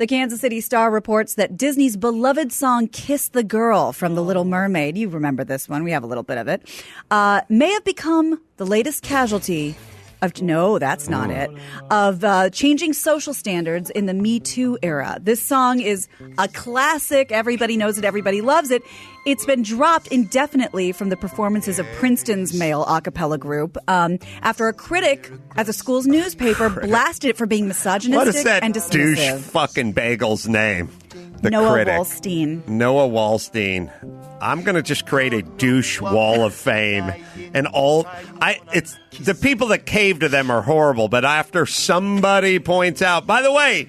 The Kansas City Star reports that Disney's beloved song Kiss the Girl from The Little Mermaid, you remember this one, we have a little bit of it, may have become the latest casualty of, no, that's not it, of changing social standards in the Me Too era. This song is a classic. Everybody knows it. Everybody loves it. It's been dropped indefinitely from the performances of Princeton's male acapella group after a critic at the school's newspaper blasted it for being misogynistic and dismissive. What is that douche fucking bagel's name? The Noah critic. Wallstein. Noah Wallstein. I'm going to just create a douche wall of fame. And it's the people that cave to them are horrible. But after somebody points out, by the way,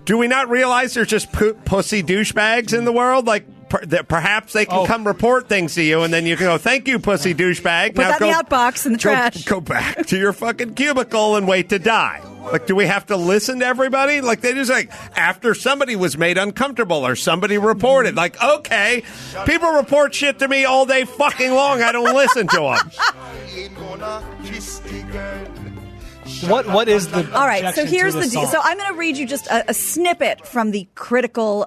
do we not realize there's just pussy douchebags in the world? Like, that perhaps they can come report things to you, and then you can go, thank you, pussy douchebag. Put that in the outbox in the trash. Go back to your fucking cubicle and wait to die. Like, do we have to listen to everybody? Like, they just after somebody was made uncomfortable or somebody reported. Like, okay, people report shit to me all day fucking long. I don't listen to them. What is the all right, so here's the deal. So I'm going to read you just a snippet from the critical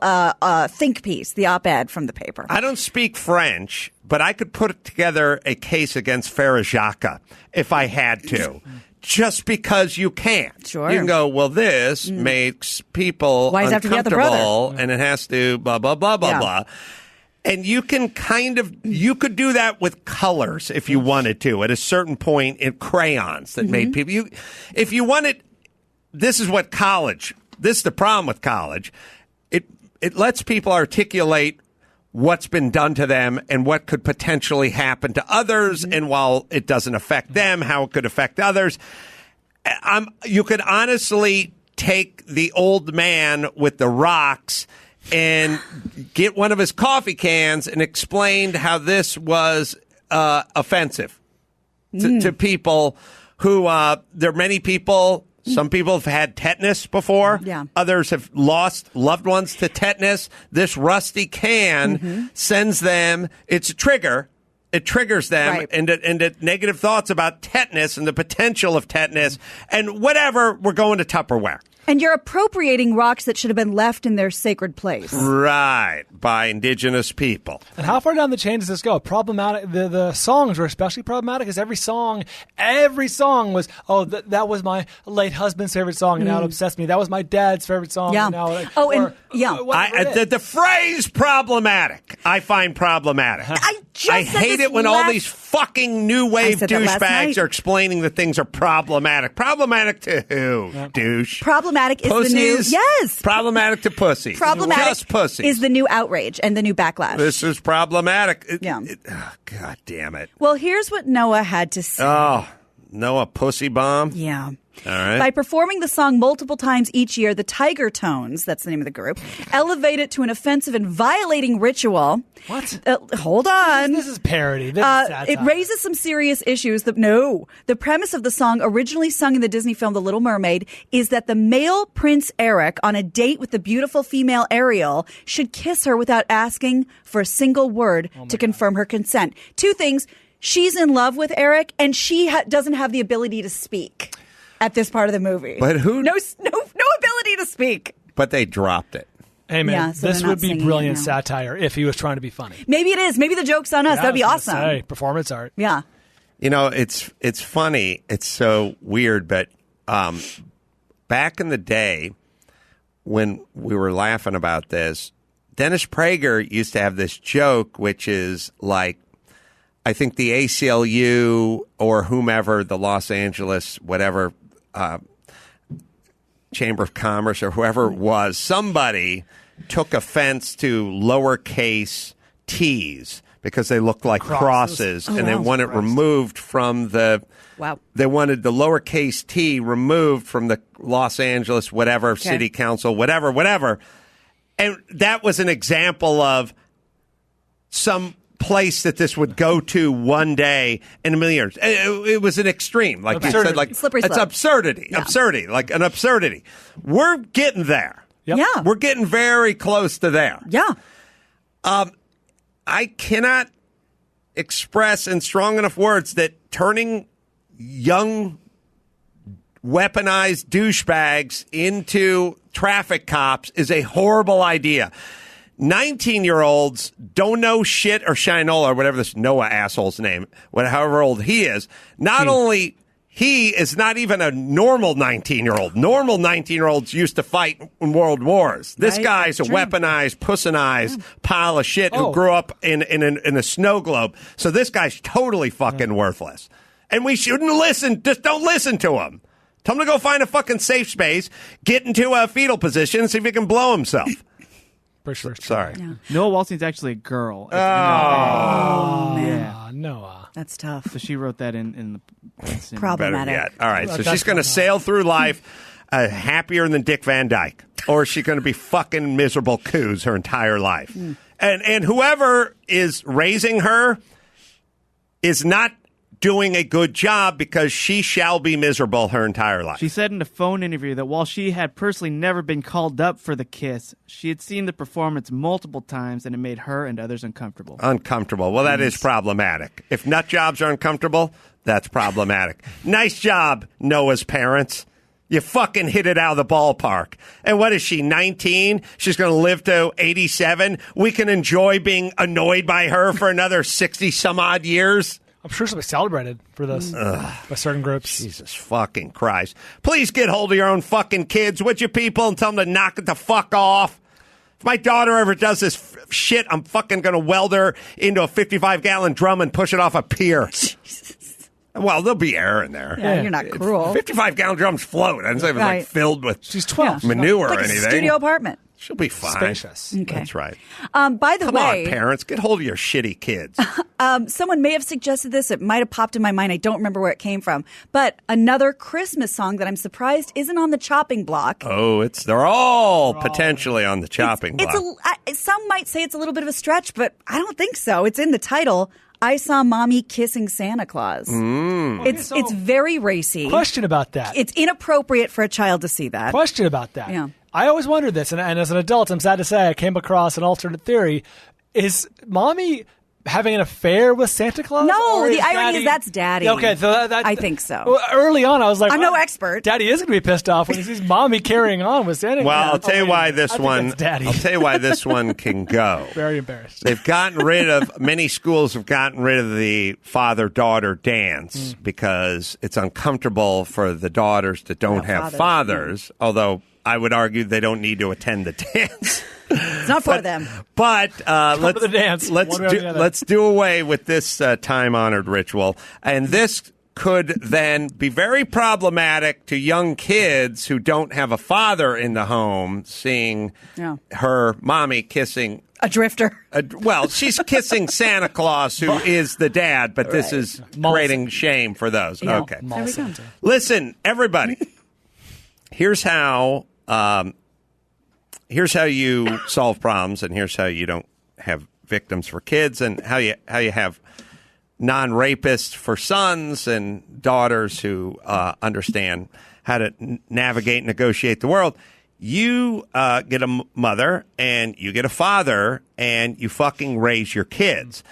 think piece, the op-ed from the paper. I don't speak French, but I could put together a case against Farajaka if I had to. Just because you can. Sure. You can go, well, this makes people uncomfortable, and it has to blah, blah, blah, blah, blah. And you can you could do that with colors if you wanted to at a certain point in crayons that made people, if you wanted, this is the problem with college. It lets people articulate what's been done to them and what could potentially happen to others. And while it doesn't affect them, how it could affect others. You could honestly take the old man with the rocks and get one of his coffee cans and explained how this was offensive to people who, there are many people, some people have had tetanus before. Yeah. Others have lost loved ones to tetanus. This rusty can sends them, it's a trigger. It triggers them into negative thoughts about tetanus and the potential of tetanus and whatever, we're going to Tupperware. And you're appropriating rocks that should have been left in their sacred place. Right, by indigenous people. And how far down the chain does this go? Problematic. The songs were especially problematic because every song was, that was my late husband's favorite song, and now it obsessed me. That was my dad's favorite song. Yeah. And now, the phrase problematic, I find problematic. I hate it when all these fucking new wave douchebags are explaining that things are problematic. Problematic to who? Yep. Douche. Problematic is Pussies? The new... Yes. Problematic to pussy. Problematic just pussy. is the new outrage and the new backlash. This is problematic. God damn it. Well, here's what Noah had to say. Oh, Noah pussy bomb? Yeah. All right. By performing the song multiple times each year, the Tiger Tones, that's the name of the group, elevate it to an offensive and violating ritual. What? Hold on. This is parody. This is satire. It raises some serious issues. The premise of the song, originally sung in the Disney film The Little Mermaid, is that the male Prince Eric, on a date with the beautiful female Ariel, should kiss her without asking for a single word to confirm her consent. Two things. She's in love with Eric, and she doesn't have the ability to speak at this part of the movie. But who? No ability to speak. But they dropped it. Hey, man, this would be brilliant satire if he was trying to be funny. Maybe it is. Maybe the joke's on us. That'd be awesome. Say, performance art. Yeah. You know, it's funny. It's so weird, but back in the day when we were laughing about this, Dennis Prager used to have this joke, which is like, I think the ACLU or whomever, the Los Angeles, whatever, Chamber of Commerce or whoever it was, somebody took offense to lowercase t's because they looked like crosses and they want it removed from the... Wow. They wanted the lowercase t removed from the Los Angeles, whatever, city council, whatever. And that was an example of some place that this would go to one day in a million years. It was an extreme, like you said, like slippery slope. It's absurdity, like an absurdity. We're getting there. Yep. Yeah, we're getting very close to there. Yeah. I cannot express in strong enough words that turning young weaponized douchebags into traffic cops is a horrible idea. 19-year-olds don't know shit, or Shinola, or whatever this Noah asshole's name, however old he is. Not only he is not even a normal 19-year-old. Normal 19-year-olds used to fight in world wars. This guy's a weaponized, pussinized pile of shit who grew up in a snow globe. So this guy's totally fucking worthless. And we shouldn't listen. Just don't listen to him. Tell him to go find a fucking safe space, get into a fetal position, see if he can blow himself. For sure. Sorry. Yeah. Noah Waldstein's actually a girl. Man. Yeah, Noah. That's tough. So she wrote that in the Princeton. Problematic. Better yet. All right, so she's going to sail through life happier than Dick Van Dyke, or she's going to be fucking miserable coos her entire life. And whoever is raising her is not doing a good job, because she shall be miserable her entire life. She said in a phone interview that while she had personally never been called up for the kiss, she had seen the performance multiple times and it made her and others uncomfortable. Uncomfortable. Well, that is problematic. If nut jobs are uncomfortable, that's problematic. Nice job, Noah's parents. You fucking hit it out of the ballpark. And what is she, 19? She's going to live to 87? We can enjoy being annoyed by her for another 60-some-odd years? I'm sure she'll be celebrated for this by certain groups. Jesus fucking Christ. Please get hold of your own fucking kids, would you, people, and tell them to knock it the fuck off. If my daughter ever does this shit, I'm fucking going to weld her into a 55-gallon drum and push it off a pier. Jesus. Well, there'll be air in there. Yeah, you're not cruel. 55-gallon drums float. I didn't say it was like filled with She's 12. manure like or anything. A studio apartment. She'll be fine. Spacious. Okay. That's right. By the Come way, on, parents, get hold of your shitty kids. someone may have suggested this. It might have popped in my mind. I don't remember where it came from. But another Christmas song that I'm surprised isn't on the chopping block. Oh, they're all potentially on the chopping block. Some might say it's a little bit of a stretch, but I don't think so. It's in the title. I Saw Mommy Kissing Santa Claus. It's very racy. Question about that. It's inappropriate for a child to see that. Question about that. Yeah. I always wondered this, and as an adult, I'm sad to say I came across an alternate theory. Is Mommy having an affair with Santa Claus? No, the irony is that's Daddy. Okay, so I think so. Well, early on, I was like, I'm no expert. Daddy is going to be pissed off when he sees Mommy carrying on with Santa Claus. Well, I'll tell you why this one. I'll tell you why this one can go. Very embarrassed. They've gotten rid of many schools have gotten rid of the father-daughter dance because it's uncomfortable for the daughters that don't have fathers. Although I would argue they don't need to attend the dance. It's not for them. But let's do away with this time-honored ritual. And this could then be very problematic to young kids who don't have a father in the home, seeing her mommy kissing a drifter. Well, she's kissing Santa Claus, who is the dad, but this is creating shame for those. Yeah. Okay. There we go. Listen, everybody, here's how you solve problems, and here's how you don't have victims for kids, and how you have non-rapists for sons and daughters who understand how to navigate and negotiate the world. You get a mother and you get a father and you fucking raise your kids.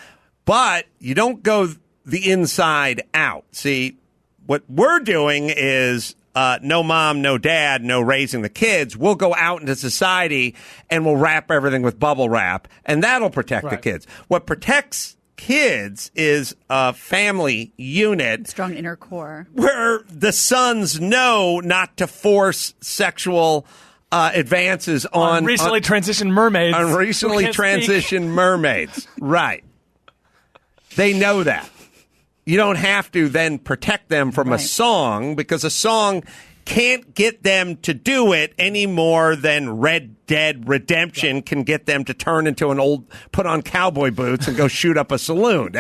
But you don't go the inside out. See, what we're doing is no mom, no dad, no raising the kids. We'll go out into society and we'll wrap everything with bubble wrap, and that'll protect the kids. What protects kids is a family unit. Strong inner core. Where the sons know not to force sexual advances on recently transitioned mermaids. On recently transitioned mermaids. Right. They know that. You don't have to then protect them from a song, because a song can't get them to do it any more than Red Dead Redemption can get them to turn into an old, put on cowboy boots and go shoot up a saloon.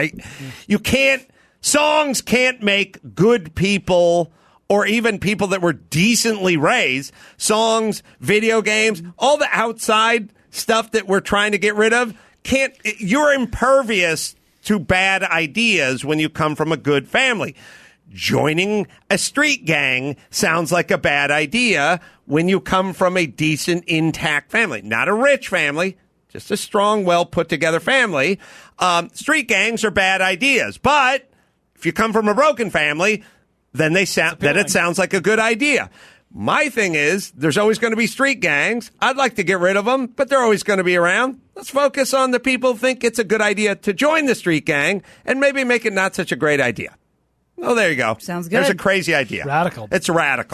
Songs can't make good people or even people that were decently raised. Songs, video games, all the outside stuff that we're trying to get rid of, you're impervious to bad ideas when you come from a good family. Joining a street gang sounds like a bad idea when you come from a decent, intact family. Not a rich family, just a strong, well put together family. Street gangs are bad ideas. But if you come from a broken family, then it sounds like a good idea. My thing is, there's always going to be street gangs. I'd like to get rid of them, but they're always going to be around. Let's focus on the people who think it's a good idea to join the street gang and maybe make it not such a great idea. Oh, there you go. Sounds good. There's a crazy idea. Radical. It's radical.